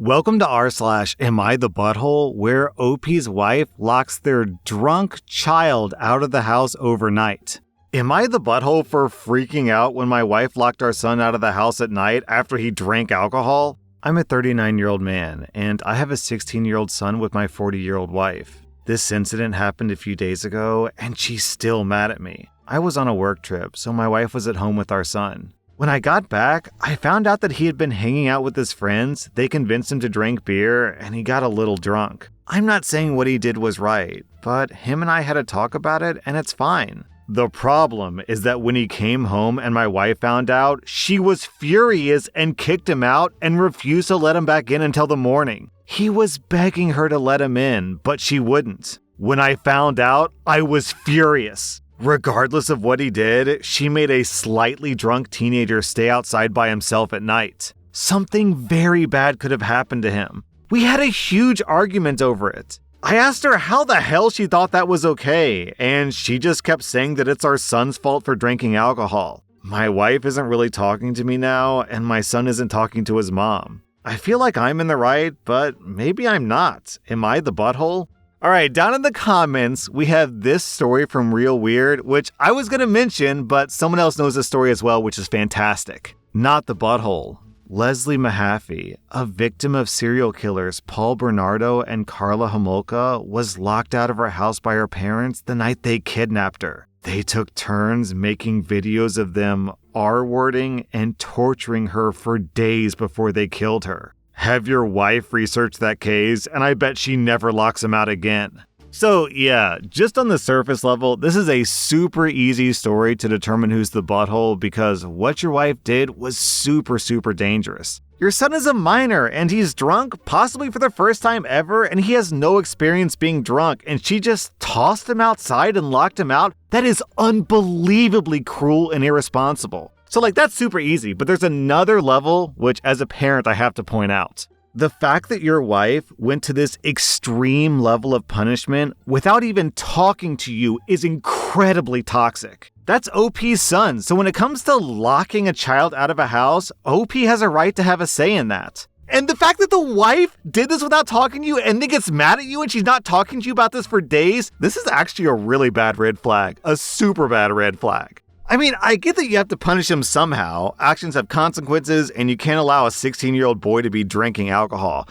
Welcome to rSlash Am I the Butthole, where OP's wife locks their drunk child out of the house overnight. Am I the butthole for freaking out when my wife locked our son out of the house at night after he drank alcohol? I'm a 39-year-old man, and I have a 16-year-old son with my 40-year-old wife. This incident happened a few days ago, and she's still mad at me. I was on a work trip, so my wife was at home with our son. When I got back, I found out that he had been hanging out with his friends. They convinced him to drink beer, and he got a little drunk. I'm not saying what he did was right, but him and I had a talk about it, and it's fine. The problem is that when he came home and my wife found out, she was furious and kicked him out and refused to let him back in until the morning. He was begging her to let him in, but she wouldn't. When I found out, I was furious. Regardless of what he did, she made a slightly drunk teenager stay outside by himself at night. Something very bad could have happened to him. We had a huge argument over it. I asked her how the hell she thought that was okay, and she just kept saying that it's our son's fault for drinking alcohol. My wife isn't really talking to me now, and my son isn't talking to his mom. I feel like I'm in the right, but maybe I'm not. Am I the butthole? All right, down in the comments, we have this story from Real Weird, which I was going to mention, but someone else knows the story as well, which is fantastic. Not the butthole. Leslie Mahaffey, a victim of serial killers Paul Bernardo and Carla Homolka, was locked out of her house by her parents the night they kidnapped her. They took turns making videos of them R-wording and torturing her for days before they killed her. Have your wife research that case, and I bet she never locks him out again. So yeah, just on the surface level, this is a super easy story to determine who's the butthole because what your wife did was super dangerous. Your son is a minor and he's drunk, possibly for the first time ever, and he has no experience being drunk, and she just tossed him outside and locked him out? That is unbelievably cruel and irresponsible. So that's super easy, but there's another level, which as a parent I have to point out. The fact that your wife went to this extreme level of punishment without even talking to you is incredibly toxic. That's OP's son, so when it comes to locking a child out of a house, OP has a right to have a say in that. And the fact that the wife did this without talking to you and then gets mad at you and she's not talking to you about this for days, this is actually a really bad red flag, a super bad red flag. I mean, I get that you have to punish him somehow. Actions have consequences, and you can't allow a 16-year-old boy to be drinking alcohol.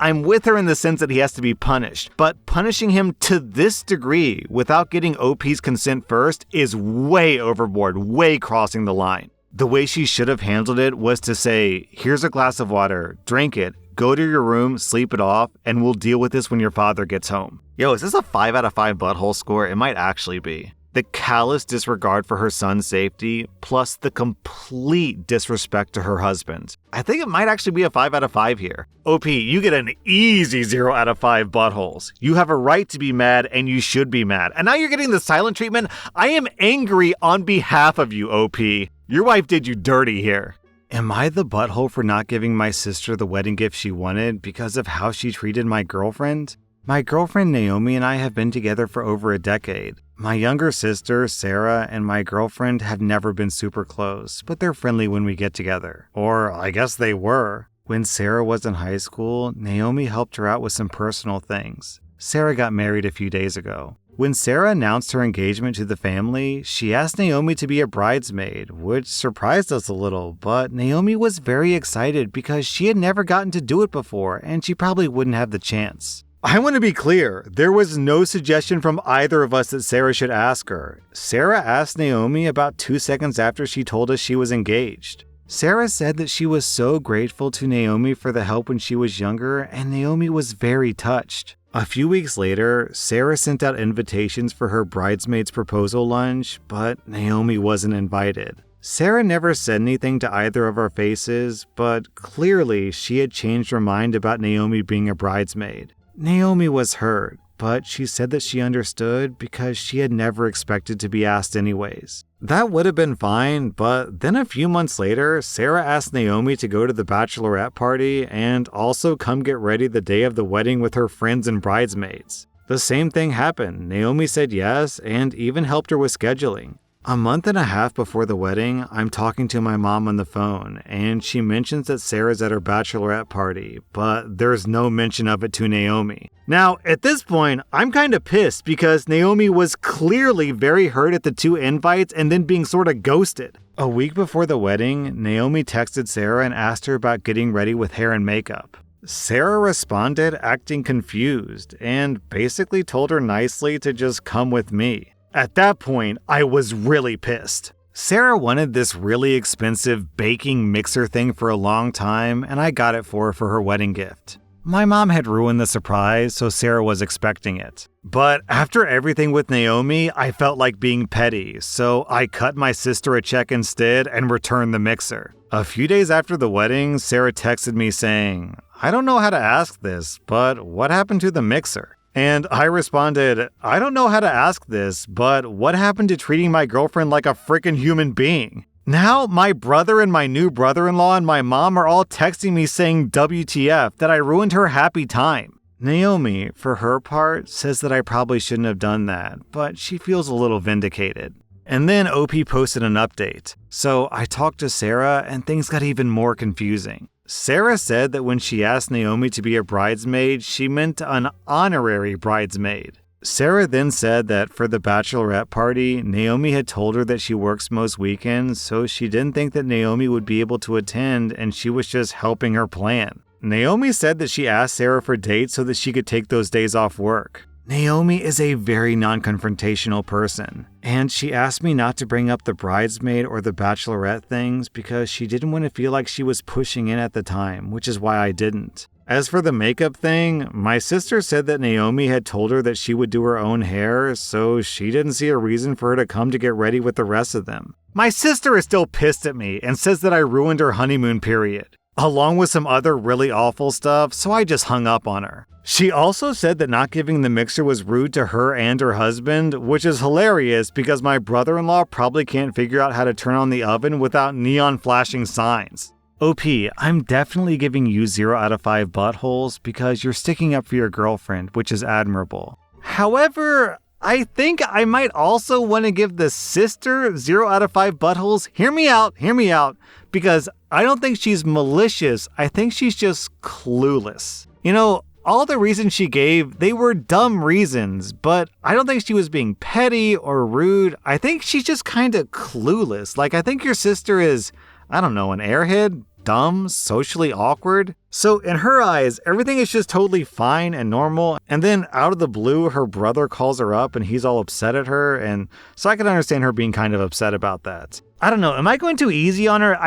I'm with her in the sense that he has to be punished, but punishing him to this degree without getting OP's consent first is way overboard, way crossing the line. The way she should have handled it was to say, here's a glass of water, drink it, go to your room, sleep it off, and we'll deal with this when your father gets home. Yo, is this a 5 out of 5 butthole score? It might actually be. The callous disregard for her son's safety, plus the complete disrespect to her husband. I think it might actually be a 5 out of 5 here. OP, you get an easy 0 out of 5 buttholes. You have a right to be mad, and you should be mad. And now you're getting the silent treatment. I am angry on behalf of you, OP. Your wife did you dirty here. Am I the butthole for not giving my sister the wedding gift she wanted because of how she treated my girlfriend? My girlfriend Naomi and I have been together for over a decade. My younger sister, Sarah, and my girlfriend have never been super close, but they're friendly when we get together. Or I guess they were. When Sarah was in high school, Naomi helped her out with some personal things. Sarah got married a few days ago. When Sarah announced her engagement to the family, she asked Naomi to be a bridesmaid, which surprised us a little, but Naomi was very excited because she had never gotten to do it before, and she probably wouldn't have the chance. I want to be clear, there was no suggestion from either of us that Sarah should ask her. Sarah asked Naomi about 2 seconds after she told us she was engaged. Sarah said that she was so grateful to Naomi for the help when she was younger, and Naomi was very touched. A few weeks later, Sarah sent out invitations for her bridesmaid's proposal lunch, but Naomi wasn't invited. Sarah never said anything to either of our faces, but clearly she had changed her mind about Naomi being a bridesmaid. Naomi was hurt, but she said that she understood because she had never expected to be asked anyways. That would have been fine, but then a few months later, Sarah asked Naomi to go to the bachelorette party and also come get ready the day of the wedding with her friends and bridesmaids. The same thing happened. Naomi said yes and even helped her with scheduling. A month and a half before the wedding, I'm talking to my mom on the phone, and she mentions that Sarah's at her bachelorette party, but there's no mention of it to Naomi. Now, at this point, I'm kind of pissed because Naomi was clearly very hurt at the 2 invites and then being sort of ghosted. A week before the wedding, Naomi texted Sarah and asked her about getting ready with hair and makeup. Sarah responded, acting confused, and basically told her nicely to just come with me. At that point, I was really pissed. Sarah wanted this really expensive baking mixer thing for a long time, and I got it for her wedding gift. My mom had ruined the surprise, so Sarah was expecting it. But after everything with Naomi, I felt like being petty, so I cut my sister a check instead and returned the mixer. A few days after the wedding, Sarah texted me saying, "I don't know how to ask this, but what happened to the mixer?" And I responded, "I don't know how to ask this, but what happened to treating my girlfriend like a freaking human being?" Now, my brother and my new brother-in-law and my mom are all texting me saying WTF, that I ruined her happy time. Naomi, for her part, says that I probably shouldn't have done that, but she feels a little vindicated. And then OP posted an update. So I talked to Sarah and things got even more confusing. Sarah said that when she asked Naomi to be a bridesmaid, she meant an honorary bridesmaid. Sarah then said that for the bachelorette party, Naomi had told her that she works most weekends, so she didn't think that Naomi would be able to attend and she was just helping her plan. Naomi said that she asked Sarah for dates so that she could take those days off work. Naomi is a very non-confrontational person, and she asked me not to bring up the bridesmaid or the bachelorette things because she didn't want to feel like she was pushing in at the time, which is why I didn't. As for the makeup thing, my sister said that Naomi had told her that she would do her own hair, so she didn't see a reason for her to come to get ready with the rest of them. My sister is still pissed at me and says that I ruined her honeymoon period, along with some other really awful stuff, so I just hung up on her. She also said that not giving the mixer was rude to her and her husband, which is hilarious because my brother-in-law probably can't figure out how to turn on the oven without neon flashing signs. OP, I'm definitely giving you 0 out of 5 buttholes because you're sticking up for your girlfriend, which is admirable. However, I think I might also want to give the sister 0 out of 5 buttholes. Hear me out, because I don't think she's malicious. I think she's just clueless. You know, all the reasons she gave, they were dumb reasons, but I don't think she was being petty or rude. I think she's just kind of clueless. Like, I think your sister is, I don't know, an airhead, dumb, socially awkward. So in her eyes, everything is just totally fine and normal. And then out of the blue, her brother calls her up and he's all upset at her. And so I can understand her being kind of upset about that. I don't know. Am I going too easy on her?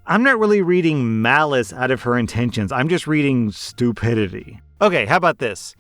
I'm not really reading malice out of her intentions. I'm just reading stupidity. Okay, how about this?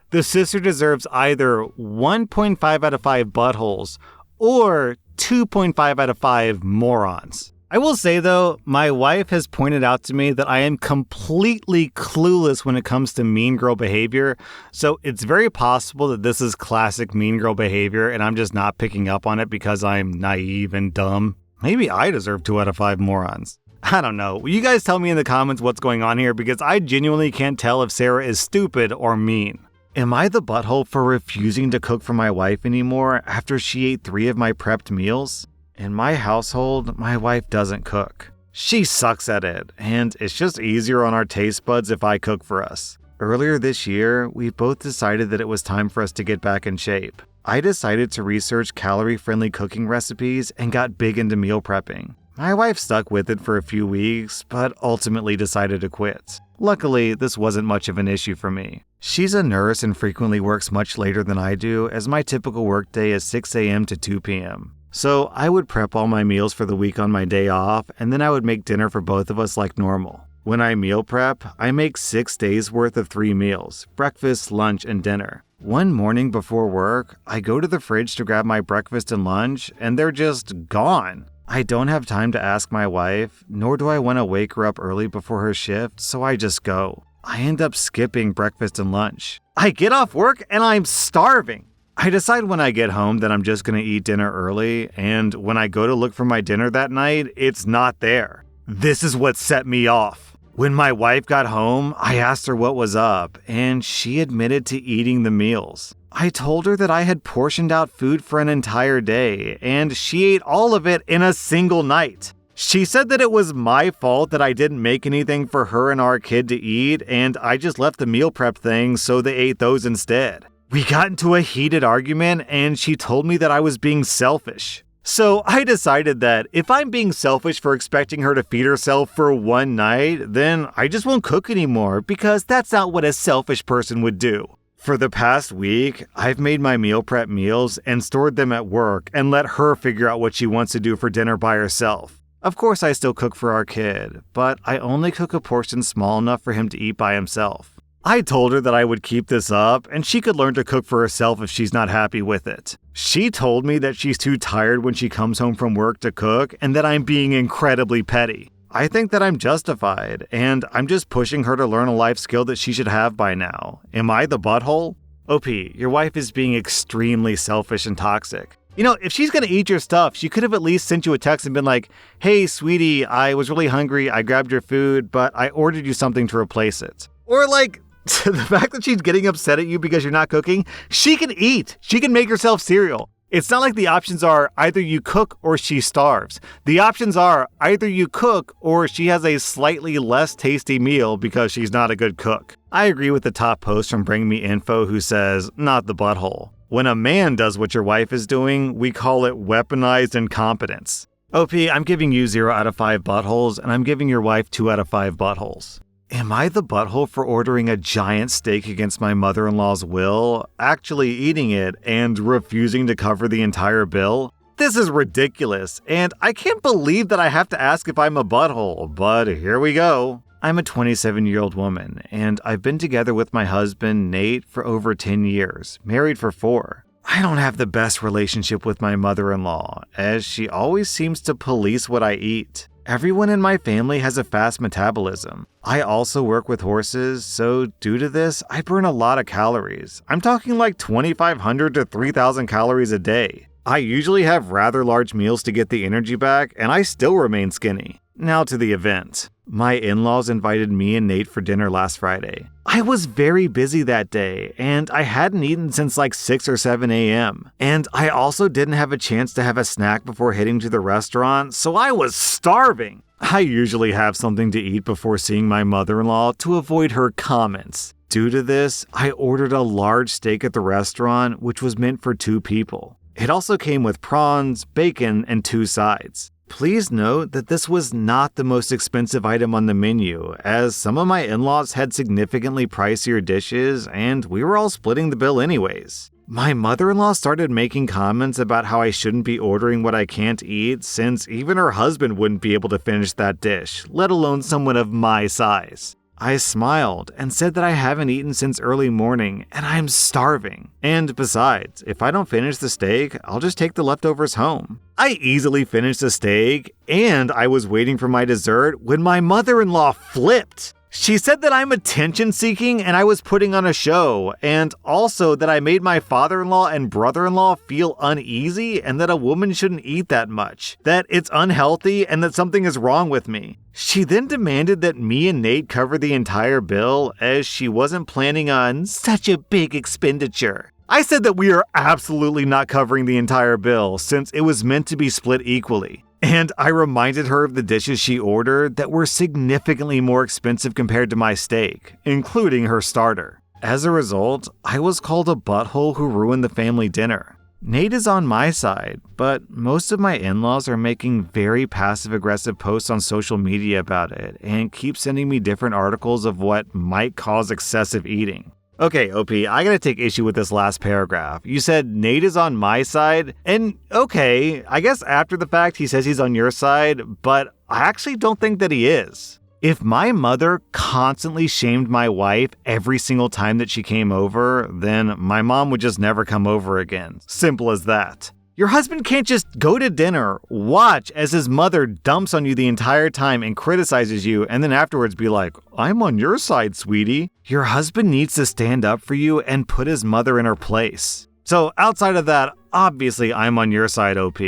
The sister deserves either 1.5 out of 5 buttholes or 2.5 out of 5 morons. I will say though, my wife has pointed out to me that I am completely clueless when it comes to mean girl behavior, so it's very possible that this is classic mean girl behavior and I'm just not picking up on it because I'm naive and dumb. Maybe I deserve 2 out of 5 morons. I don't know. You guys tell me in the comments what's going on here because I genuinely can't tell if Sarah is stupid or mean. Am I the butthole for refusing to cook for my wife anymore after she ate 3 of my prepped meals? In my household, my wife doesn't cook. She sucks at it, and it's just easier on our taste buds if I cook for us. Earlier this year, we both decided that it was time for us to get back in shape. I decided to research calorie-friendly cooking recipes and got big into meal prepping. My wife stuck with it for a few weeks, but ultimately decided to quit. Luckily, this wasn't much of an issue for me. She's a nurse and frequently works much later than I do, as my typical workday is 6 a.m. to 2 p.m. So I would prep all my meals for the week on my day off, and then I would make dinner for both of us like normal. When I meal prep, I make 6 days worth of 3 meals, breakfast, lunch, and dinner. One morning before work, I go to the fridge to grab my breakfast and lunch, and they're just gone. I don't have time to ask my wife, nor do I want to wake her up early before her shift, so I just go. I end up skipping breakfast and lunch. I get off work and I'm starving. I decide when I get home that I'm just going to eat dinner early, and when I go to look for my dinner that night, it's not there. This is what set me off. When my wife got home, I asked her what was up, and she admitted to eating the meals. I told her that I had portioned out food for an entire day, and she ate all of it in a single night. She said that it was my fault that I didn't make anything for her and our kid to eat, and I just left the meal prep things so they ate those instead. We got into a heated argument, and she told me that I was being selfish. So I decided that if I'm being selfish for expecting her to feed herself for one night, then I just won't cook anymore because that's not what a selfish person would do. For the past week, I've made my meal prep meals and stored them at work and let her figure out what she wants to do for dinner by herself. Of course, I still cook for our kid, but I only cook a portion small enough for him to eat by himself. I told her that I would keep this up and she could learn to cook for herself if she's not happy with it. She told me that she's too tired when she comes home from work to cook and that I'm being incredibly petty. I think that I'm justified, and I'm just pushing her to learn a life skill that she should have by now. Am I the butthole? OP, your wife is being extremely selfish and toxic. You know, if she's gonna eat your stuff, she could have at least sent you a text and been like, "Hey, sweetie, I was really hungry, I grabbed your food, but I ordered you something to replace it." Or like, the fact that she's getting upset at you because you're not cooking, she can eat. She can make herself cereal. It's not like the options are either you cook or she starves. The options are either you cook or she has a slightly less tasty meal because she's not a good cook. I agree with the top post from Bring Me Info who says, not the butthole. When a man does what your wife is doing, we call it weaponized incompetence. OP, I'm giving you 0 out of 5 buttholes, and I'm giving your wife 2 out of 5 buttholes. Am I the butthole for ordering a giant steak against my mother-in-law's will, actually eating it, and refusing to cover the entire bill? This is ridiculous, and I can't believe that I have to ask if I'm a butthole, but here we go. I'm a 27-year-old woman, and I've been together with my husband, Nate, for over 10 years, married for 4. I don't have the best relationship with my mother-in-law, as she always seems to police what I eat. Everyone in my family has a fast metabolism. I also work with horses, so due to this, I burn a lot of calories. I'm talking like 2,500 to 3,000 calories a day. I usually have rather large meals to get the energy back, and I still remain skinny. Now to the event. My in-laws invited me and Nate for dinner last Friday. I was very busy that day, and I hadn't eaten since like 6 or 7 a.m. And I also didn't have a chance to have a snack before heading to the restaurant, so I was starving. I usually have something to eat before seeing my mother-in-law to avoid her comments. Due to this, I ordered a large steak at the restaurant, which was meant for 2 people. It also came with prawns, bacon, and 2 sides. Please note that this was not the most expensive item on the menu, as some of my in-laws had significantly pricier dishes and we were all splitting the bill anyways. My mother-in-law started making comments about how I shouldn't be ordering what I can't eat since even her husband wouldn't be able to finish that dish, let alone someone of my size. I smiled and said that I haven't eaten since early morning and I'm starving. And besides, if I don't finish the steak, I'll just take the leftovers home. I easily finished the steak and I was waiting for my dessert when my mother-in-law flipped. She said that I'm attention-seeking and I was putting on a show, and also that I made my father-in-law and brother-in-law feel uneasy and that a woman shouldn't eat that much, that it's unhealthy and that something is wrong with me. She then demanded that me and Nate cover the entire bill as she wasn't planning on such a big expenditure. I said that we are absolutely not covering the entire bill since it was meant to be split equally. And I reminded her of the dishes she ordered that were significantly more expensive compared to my steak, including her starter. As a result, I was called a butthole who ruined the family dinner. Nate is on my side, but most of my in-laws are making very passive-aggressive posts on social media about it and keep sending me different articles of what might cause excessive eating. Okay, OP, I gotta take issue with this last paragraph. You said Nate is on my side, and okay, I guess after the fact he says he's on your side, but I actually don't think that he is. If my mother constantly shamed my wife every single time that she came over, then my mom would just never come over again. Simple as that. Your husband can't just go to dinner, watch as his mother dumps on you the entire time and criticizes you, and then afterwards be like, I'm on your side, sweetie. Your husband needs to stand up for you and put his mother in her place. So outside of that, obviously I'm on your side, OP.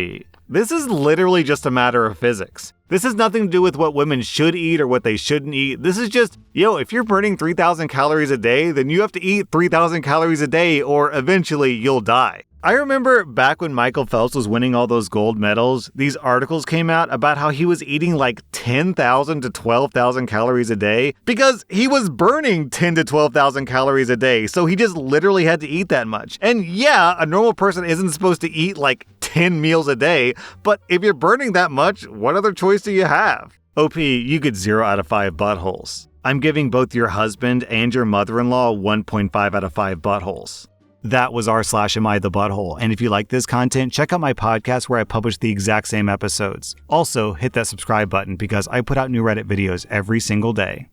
This is literally just a matter of physics. This has nothing to do with what women should eat or what they shouldn't eat. This is just, if you're burning 3,000 calories a day, then you have to eat 3,000 calories a day or eventually you'll die. I remember back when Michael Phelps was winning all those gold medals, these articles came out about how he was eating like 10,000 to 12,000 calories a day because he was burning 10 to 12,000 calories a day. So he just literally had to eat that much. And yeah, a normal person isn't supposed to eat like 10 meals a day, but if you're burning that much, what other choice do you have? OP, you get 0 out of 5 buttholes. I'm giving both your husband and your mother-in-law 1.5 out of 5 buttholes. That was r/. Am I the Butthole? And if you like this content, check out my podcast where I publish the exact same episodes. Also, hit that subscribe button because I put out new Reddit videos every single day.